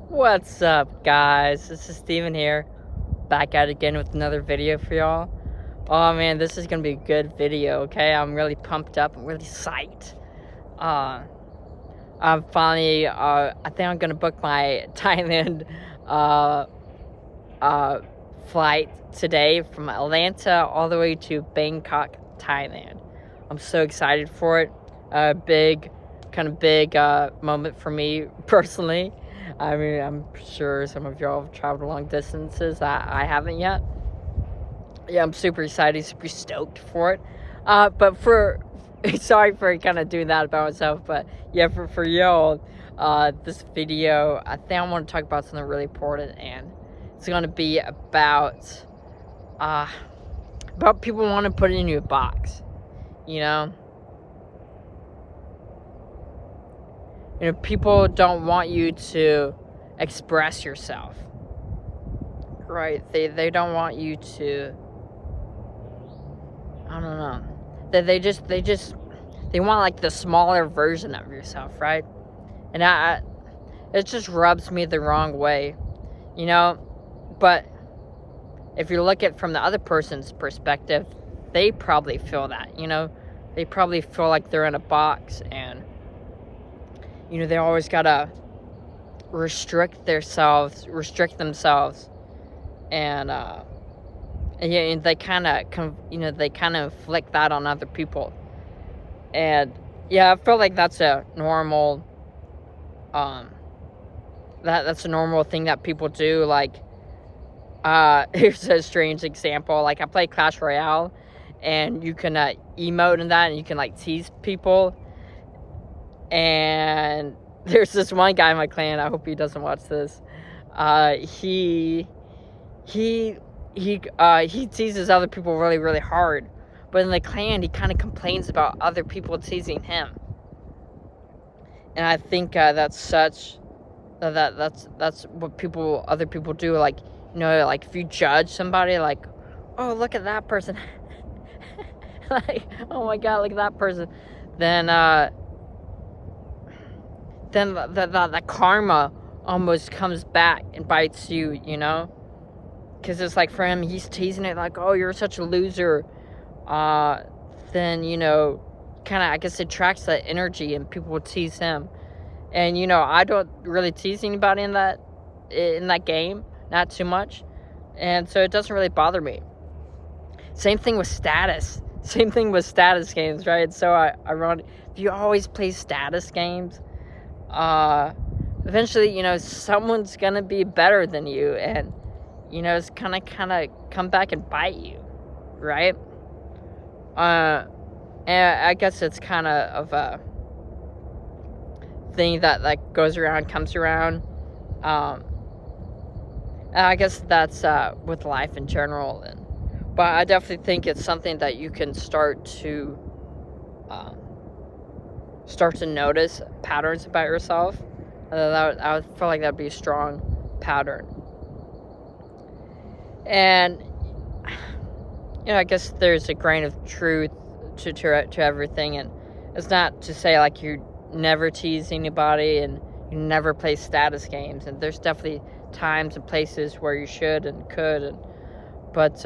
What's up, guys? This is Steven here, back at it again with another video for y'all. Oh man, this is gonna be a good video, okay? I'm really pumped up. I'm really psyched. Uh, I'm finally, I think I'm gonna book my Thailand, uh, uh, flight today from Atlanta all the way to Bangkok, Thailand. I'm so excited for it. Big moment for me personally. I mean, I'm sure some of y'all have traveled long distances. I haven't yet. Yeah, I'm super excited, super stoked for it. But for sorry for kind of doing that about myself, but yeah, for y'all, this video, I think I want to talk about something really important, and it's gonna be uh, about people want to put it in a box, you know. People don't want you to express yourself, right? They don't want you to, I don't know. They want like the smaller version of yourself, right? And it just rubs me the wrong way, you know? But if you look at it from the other person's perspective, they probably feel that, you know? They probably feel like they're in a box, and they always gotta restrict themselves, and yeah, and they kind of inflict that on other people, and yeah, I feel like that's a normal, that's a normal thing that people do. Like, here's a strange example. Like, I play Clash Royale, and you can emote in that, and you can like tease people. And there's this one guy in my clan, I hope he doesn't watch this. He teases other people really, really hard. But in the clan, he kind of complains about other people teasing him. And I think that's what other people do. Like, like if you judge somebody, like, oh, look at that person. Like, oh my God, look at that person. Then the karma almost comes back and bites you, because it's like, for him, he's teasing it like, oh, you're such a loser. Then kind of, I guess, attracts that energy, and people will tease him. And I don't really tease anybody in that game, not too much, and so it doesn't really bother me. Same thing with status games, right? It's so ironic. If you always play status games, eventually, someone's gonna be better than you, and it's kind of come back and bite you, right? And I guess it's kind of a thing that like goes around, comes around. And I guess that's with life in general, but I definitely think it's something that you can start to notice patterns about yourself. I would feel like that'd be a strong pattern. And I guess there's a grain of truth to everything, and it's not to say like you never tease anybody and you never play status games, and there's definitely times and places where you should and could, but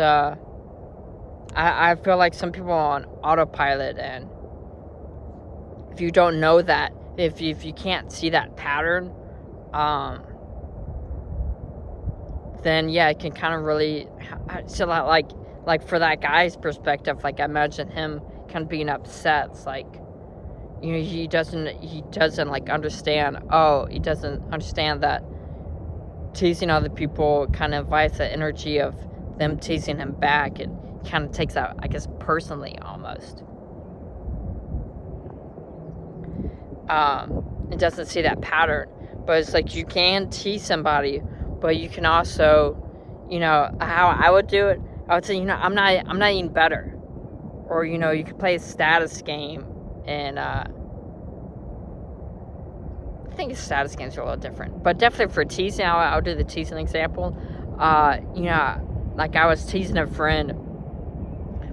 I feel like some people are on autopilot, and if you don't know that, if you can't see that pattern, then yeah, it can kind of really, so like for that guy's perspective, like I imagine him kind of being upset. It's like, he doesn't like understand. Oh, he doesn't understand that teasing other people kind of invites the energy of them teasing him back, and kind of takes that, I guess, personally almost. It doesn't see that pattern, but it's like you can tease somebody, but you can also, how I would do it, I would say, I'm not even better, or you could play a status game, and I think status games are a little different, but definitely for teasing, I'll do the teasing example. Like I was teasing a friend,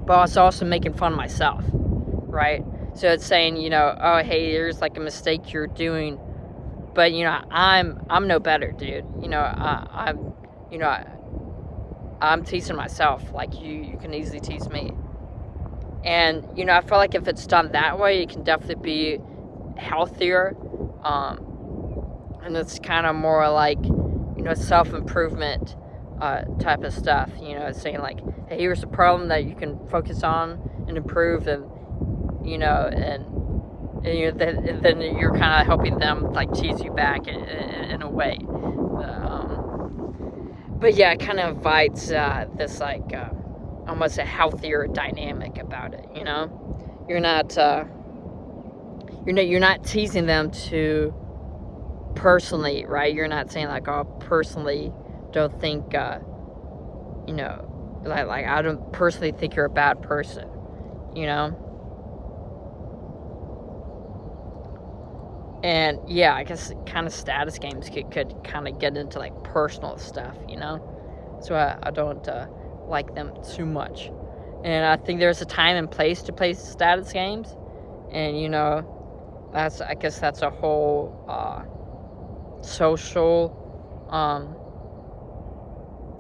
but I was also making fun of myself, right? So it's saying, oh, hey, there's like a mistake you're doing But you know, I'm no better, dude. You know, I'm teasing myself. Like you can easily tease me. And you know, I feel like if it's done that way, it can definitely be healthier. And it's kind of more like, you know, self-improvement type of stuff. You know, saying like, hey, here's a problem that you can focus on and improve, and you know, and you know, then you're kind of helping them like tease you back in a way. But yeah, it kind of invites this like almost a healthier dynamic about it. You know, you're not teasing them to personally, right? You're not saying like, oh, personally, don't think, you know, like I don't personally think you're a bad person, you know. And yeah, I guess kind of status games could kind of get into like personal stuff, you know. So I don't like them too much. And I think there's a time and place to play status games, and you know, I guess that's a whole social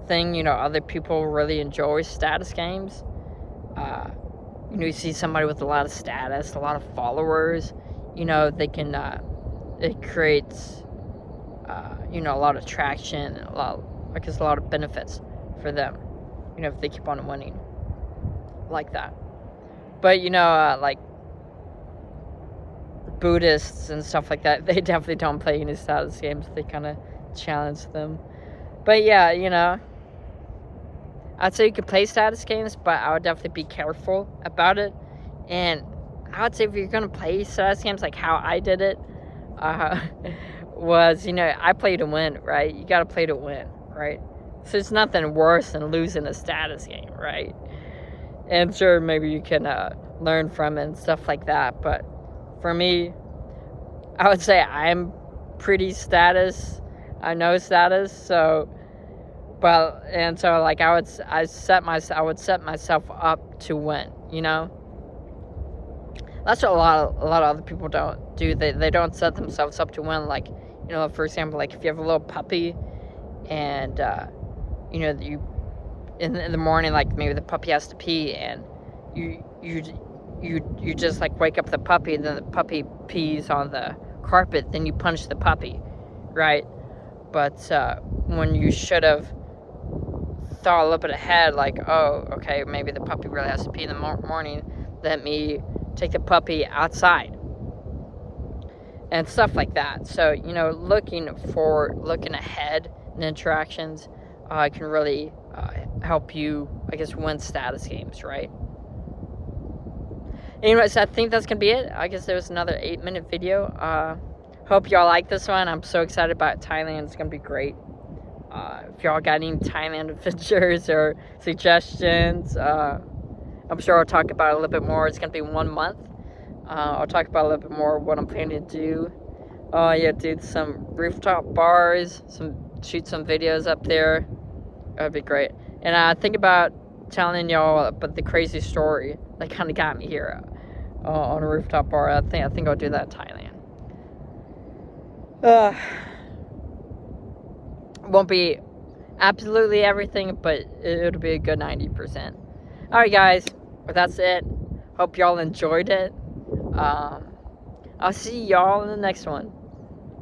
thing. You know, other people really enjoy status games. You know, you see somebody with a lot of status, a lot of followers, you know, they can it creates you know, a lot of traction, a lot of benefits for them, you know, if they keep on winning like that. But you know, like Buddhists and stuff like that, they definitely don't play any status games. They kind of challenge them. But yeah, you know, I'd say you could play status games, but I would definitely be careful about it. And I would say if you're gonna play status games, like how I did it, was, you know, I play to win, right? You gotta play to win, right? So there's nothing worse than losing a status game, right? And sure, maybe you can learn from it and stuff like that, but for me, I would say I'm pretty status. I know status, so, but, and so like I would set myself up to win, you know? That's what a lot of other people don't do. They don't set themselves up to win. Like, you know, for example, like if you have a little puppy, and you know, you in the morning, like maybe the puppy has to pee, and you just like wake up the puppy, and then the puppy pees on the carpet. Then you punch the puppy, right? But when you should have thought a little bit ahead, like, oh, okay, maybe the puppy really has to pee in the morning. Let me take the puppy outside and stuff like that. So, you know, looking ahead in interactions can really help you, I guess, win status games, right? Anyways, I think that's gonna be it. I guess there was another 8-minute video. Hope y'all like this one. I'm so excited about Thailand. It's gonna be great. If y'all got any Thailand adventures or suggestions, I'm sure I'll talk about it a little bit more. It's going to be 1 month. I'll talk about a little bit more what I'm planning to do. Yeah, dude, some rooftop bars, shoot some videos up there. That'd be great. And I think about telling y'all about the crazy story that kind of got me here on a rooftop bar. I think I'll do that in Thailand. Won't be absolutely everything, but it'll be a good 90%. Alright guys, well, that's it. Hope y'all enjoyed it. I'll see y'all in the next one.